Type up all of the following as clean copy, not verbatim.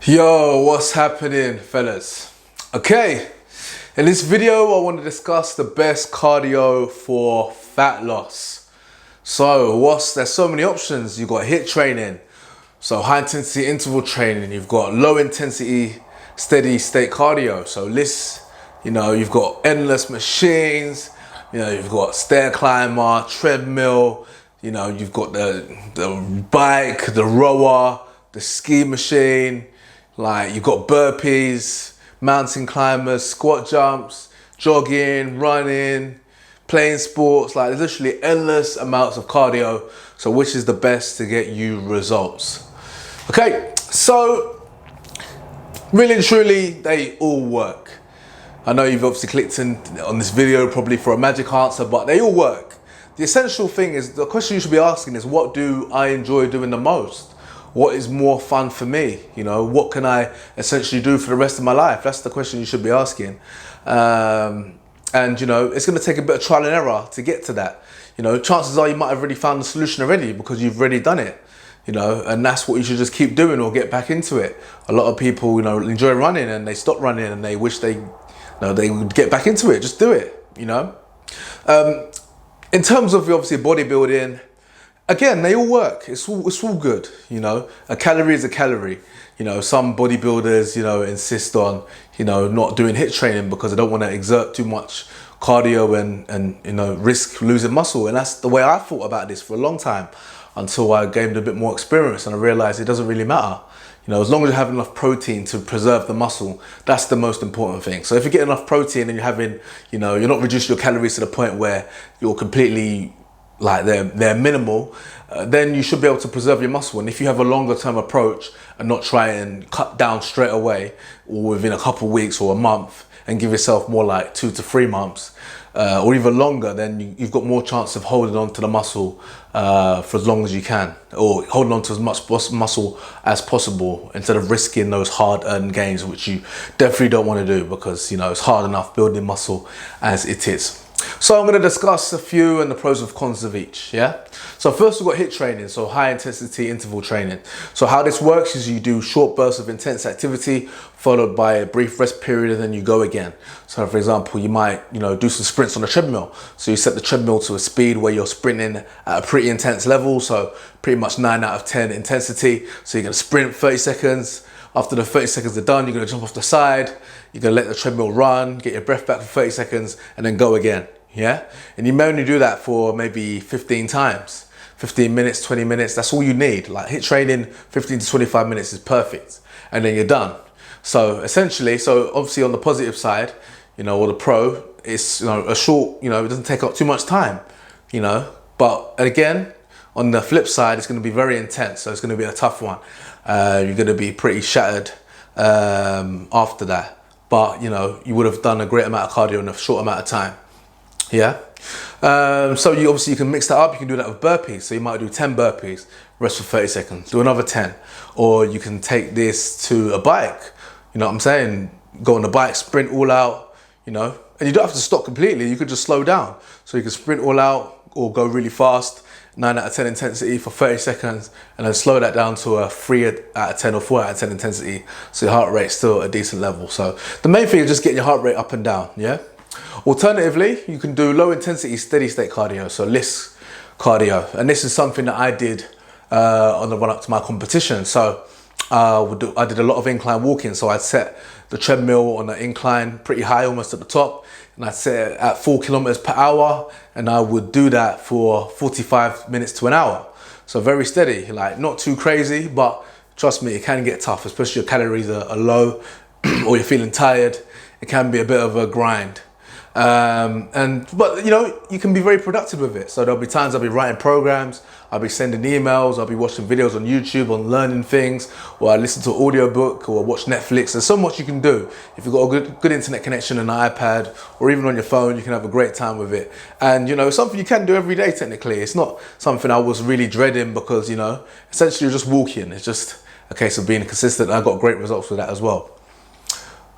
Yo, what's happening, fellas? Okay, in this video I want to discuss the best cardio for fat loss. So there's so many options. You've got HIIT training, so high intensity interval training. You've got low intensity steady state cardio. So you've got endless machines. You've got stair climber, treadmill. You've got the bike, the rower, the ski machine. Like, you've got burpees, mountain climbers, squat jumps, jogging, running, playing sports. Like, there's literally endless amounts of cardio. So which is the best to get you results? Okay, so really and truly, they all work. I know you've obviously clicked on this video probably for a magic answer, but they all work. The essential thing is, the question you should be asking is, what do I enjoy doing the most? What is more fun for me? What can I essentially do for the rest of my life? That's the question you should be asking. And it's going to take a bit of trial and error to get to that. Chances are you might have already found the solution already because you've already done it. And that's what you should just keep doing or get back into it. A lot of people, enjoy running and they stop running and they wish they would get back into it. Just do it. In terms of obviously bodybuilding, again, they all work. It's all good. A calorie is a calorie. Some bodybuilders, insist on, not doing HIIT training because they don't want to exert too much cardio and risk losing muscle. And that's the way I thought about this for a long time, until I gained a bit more experience and I realized it doesn't really matter. As long as you have enough protein to preserve the muscle, that's the most important thing. So if you get enough protein and you're having, you're not reducing your calories to the point where you're completely, like, they're minimal, then you should be able to preserve your muscle. And if you have a longer term approach and not try and cut down straight away or within a couple of weeks or a month, and give yourself more like 2 to 3 months or even longer, then you've got more chance of holding on to the muscle for as long as you can, or holding on to as much muscle as possible instead of risking those hard-earned gains, which you definitely don't want to do, because it's hard enough building muscle as it is. So I'm going to discuss a few and the pros and cons of each, yeah? So first we've got HIIT training, so high intensity interval training. So how this works is you do short bursts of intense activity followed by a brief rest period and then you go again. So for example, you might, do some sprints on the treadmill. So you set the treadmill to a speed where you're sprinting at a pretty intense level, so pretty much 9 out of 10 intensity. So you're going to sprint 30 seconds. After the 30 seconds are done, you're going to jump off the side, you're going to let the treadmill run, get your breath back for 30 seconds, and then go again, yeah? And you may only do that for maybe 15 times, 15 minutes, 20 minutes, that's all you need. Like, HIIT training, 15 to 25 minutes is perfect, and then you're done. So essentially, obviously on the positive side, or the pro, it's, a short, it doesn't take up too much time, but again, on the flip side, it's going to be very intense, so it's going to be a tough one. You're going to be pretty shattered after that, but you would have done a great amount of cardio in a short amount of time. Yeah. So you can mix that up. You can do that with burpees. So you might do 10 burpees, rest for 30 seconds, do another 10, or you can take this to a bike. What I'm saying? Go on the bike, sprint all out. And you don't have to stop completely. You could just slow down. So you can sprint all out or go really fast, 9 out of 10 intensity for 30 seconds, and then slow that down to a 3 out of 10 or 4 out of 10 intensity, so your heart rate's still at a decent level. So the main thing is just getting your heart rate up and down, yeah? Alternatively, you can do low intensity steady state cardio, so LISS cardio, and this is something that I did on the run up to my competition. So I did a lot of incline walking, so I'd set the treadmill on the incline pretty high, almost at the top, and I'd set it at 4 kilometers per hour, and I would do that for 45 minutes to an hour. So very steady, like not too crazy, but trust me, it can get tough, especially if your calories are low or you're feeling tired. It can be a bit of a grind. But you can be very productive with it. So there'll be times I'll be writing programs, I'll be sending emails, I'll be watching videos on YouTube on learning things, or I listen to an audiobook or watch Netflix. There's so much you can do. If you've got a good internet connection on an iPad or even on your phone, you can have a great time with it. And it's something you can do every day technically. It's not something I was really dreading because essentially you're just walking. It's just a case of being consistent. I got great results with that as well.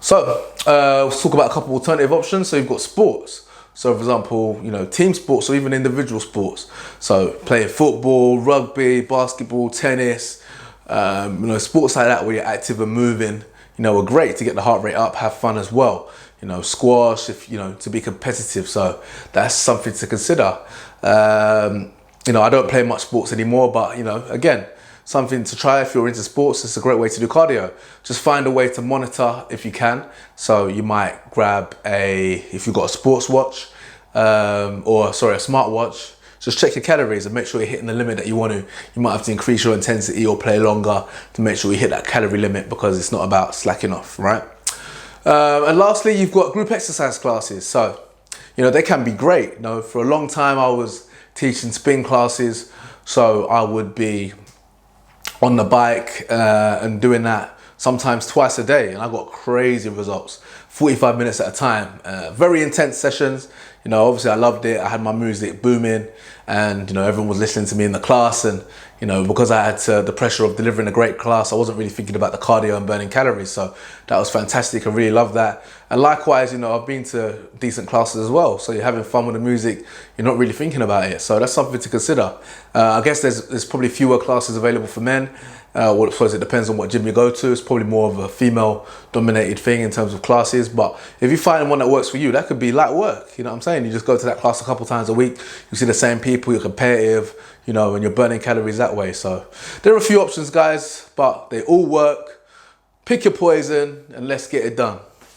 So let's talk about a couple of alternative options. So you've got sports. So for example, team sports or even individual sports. So playing football, rugby, basketball, tennis, You know, sports like that where you're active and moving, you know, are great to get the heart rate up, have fun as well. You know, squash, if you know, to be competitive. So that's something to consider. You know, I don't play much sports anymore, but you know, again, something to try if you're into sports. It's a great way to do cardio. Just find a way to monitor if you can. So you might grab if you've got a sports watch, or sorry, a smartwatch. Just check your calories and make sure you're hitting the limit that you want to. You might have to increase your intensity or play longer to make sure you hit that calorie limit, because it's not about slacking off, right? And lastly, you've got group exercise classes. So, you know, they can be great. You know, for a long time I was teaching spin classes, so I would be on the bike and doing that sometimes twice a day, and I got crazy results, 45 minutes at a time, very intense sessions. You know, obviously I loved it. I had my music booming, and you know, everyone was listening to me in the class, and you know, because I had the pressure of delivering a great class, I wasn't really thinking about the cardio and burning calories. So that was fantastic. I really loved that. And likewise, you know, I've been to decent classes as well. So you're having fun with the music, you're not really thinking about it. So that's something to consider. I guess there's probably fewer classes available for men. Well, I suppose it depends on what gym you go to. It's probably more of a female dominated thing in terms of classes. But if you find one that works for you, that could be light work. You know what I'm saying? You just go to that class a couple times a week. You see the same people, you're competitive, you know, and you're burning calories that way. So there are a few options, guys, but they all work. Pick your poison and let's get it done.